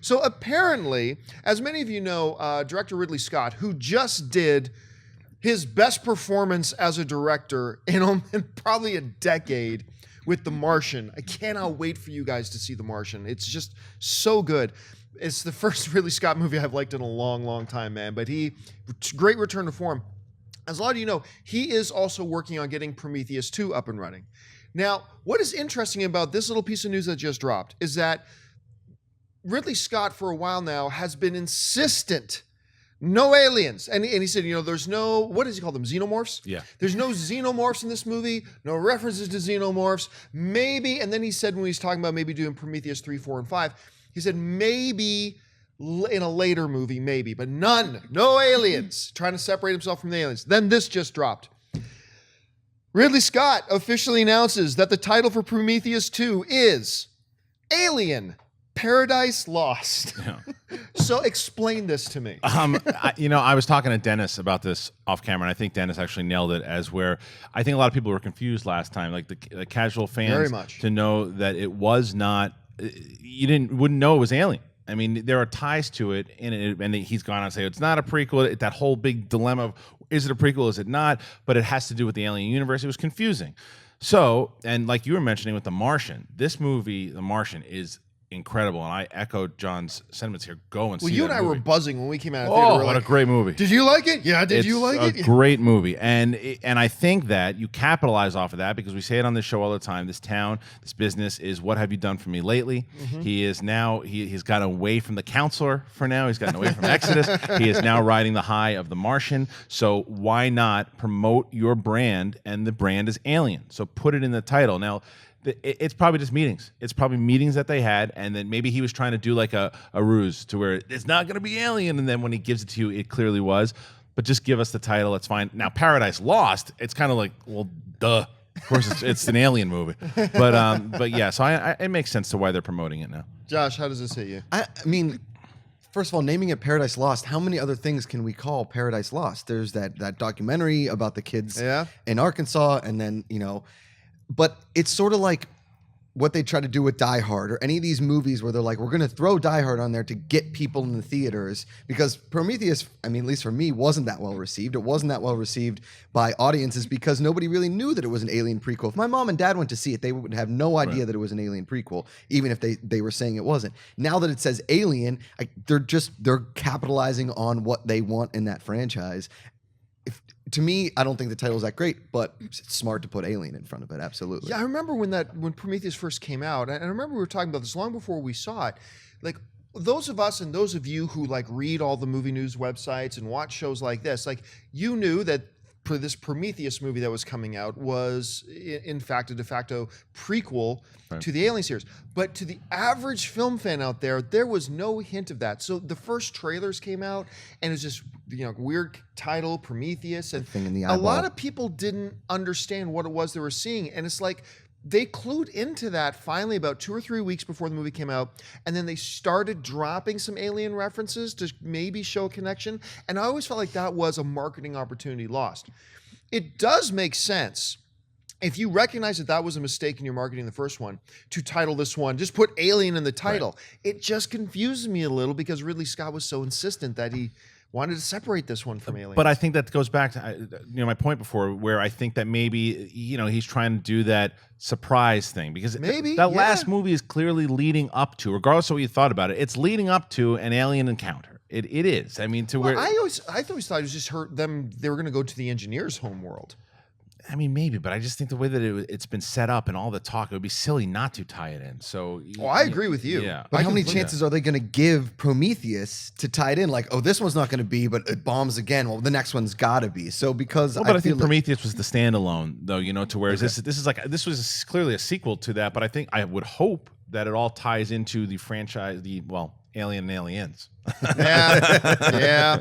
So apparently, as many of you know, director Ridley Scott, who just did his best performance as a director in probably a decade with The Martian. I cannot wait for you guys to see The Martian. It's just so good. It's the first Ridley Scott movie I've liked in a long, long time, man. But great return to form. As a lot of you know, he is also working on getting Prometheus 2 up and running. Now, what is interesting about this little piece of news that just dropped is that Ridley Scott, for a while now, has been insistent, no aliens. And he said, there's no, what does he call them, xenomorphs? Yeah. There's no xenomorphs in this movie, no references to xenomorphs. Maybe, and then he said when he was talking about maybe doing Prometheus 3, 4, and 5, he said maybe in a later movie, maybe, but no aliens, trying to separate himself from the aliens. Then this just dropped. Ridley Scott officially announces that the title for Prometheus 2 is Alien: Paradise Lost. Yeah. So explain this to me. I was talking to Dennis about this off camera, and I think Dennis actually nailed it as where I think a lot of people were confused last time, like the casual fans, very much, to know that it was not, wouldn't know it was Alien. I mean, there are ties to it, and he's gone on to say it's not a prequel. That whole big dilemma of, is it a prequel, is it not? But it has to do with the Alien universe. It was confusing. So, and like you were mentioning with The Martian, this movie, The Martian, is incredible, and I echo John's sentiments here. Go and see that. Well, you and I movie. were buzzing when we came out of theater. Oh, what a great movie! Did you like it? Yeah, did you like it? It's a great movie, and I think that you capitalize off of that because we say it on this show all the time. This town, this business is what have you done for me lately? Mm-hmm. He is now he's gotten away from the counselor for now. He's gotten away from Exodus. He is now riding the high of The Martian. So why not promote your brand? And the brand is Alien. So put it in the title now. It's probably just meetings. It's probably meetings that they had, and then maybe he was trying to do like a ruse to where it's not going to be Alien, and then when he gives it to you, it clearly was. But just give us the title. It's fine. Now, Paradise Lost, it's kind of like, well, duh. Of course, it's an Alien movie. But yeah, so it makes sense to why they're promoting it now. Josh, how does this hit you? I mean, first of all, naming it Paradise Lost, how many other things can we call Paradise Lost? There's that documentary about the kids in Arkansas, and then, but it's sort of like what they try to do with Die Hard or any of these movies where they're like, we're going to throw Die Hard on there to get people in the theaters, because Prometheus, I mean, at least for me, wasn't that well received. It wasn't that well received by audiences because nobody really knew that it was an Alien prequel. If my mom and dad went to see it, they would have no idea that it was an Alien prequel, even if they were saying it wasn't. Now that it says Alien, they're capitalizing on what they want in that franchise. To me, I don't think the title is that great, but it's smart to put Alien in front of it. Absolutely. Yeah, I remember when Prometheus first came out, and I remember we were talking about this long before we saw it. Like, those of us and those of you who like read all the movie news websites and watch shows like this, like, you knew that this Prometheus movie that was coming out was in fact a de facto prequel to the Alien series. But to the average film fan out there was no hint of that. So the first trailers came out, and it was just weird title, Prometheus, and a lot of people didn't understand what it was they were seeing. And it's like they clued into that finally about 2 or 3 weeks before the movie came out, and then they started dropping some Alien references to maybe show a connection. And I always felt like that was a marketing opportunity lost. It does make sense, if you recognize that was a mistake in your marketing, the first one, to title this one, just put Alien in the title. Right. It just confuses me a little because Ridley Scott was so insistent that he wanted to separate this one from Alien. But I think that goes back to my point before, where I think that maybe he's trying to do that surprise thing, because that last movie is clearly leading up to, regardless of what you thought about it, it's leading up to an alien encounter. It is. I mean, where I always thought it was just they were going to go to the engineer's home world. I mean, maybe, but I just think the way that it's been set up and all the talk, it would be silly not to tie it in. So, I agree with you. Yeah. But how many chances are they going to give Prometheus to tie it in? Like, oh, this one's not going to be, but it bombs again. Well, the next one's got to be. So because I think Prometheus was the standalone, though. To where this was clearly a sequel to that. But I would hope that it all ties into the franchise, Alien and Aliens. Yeah.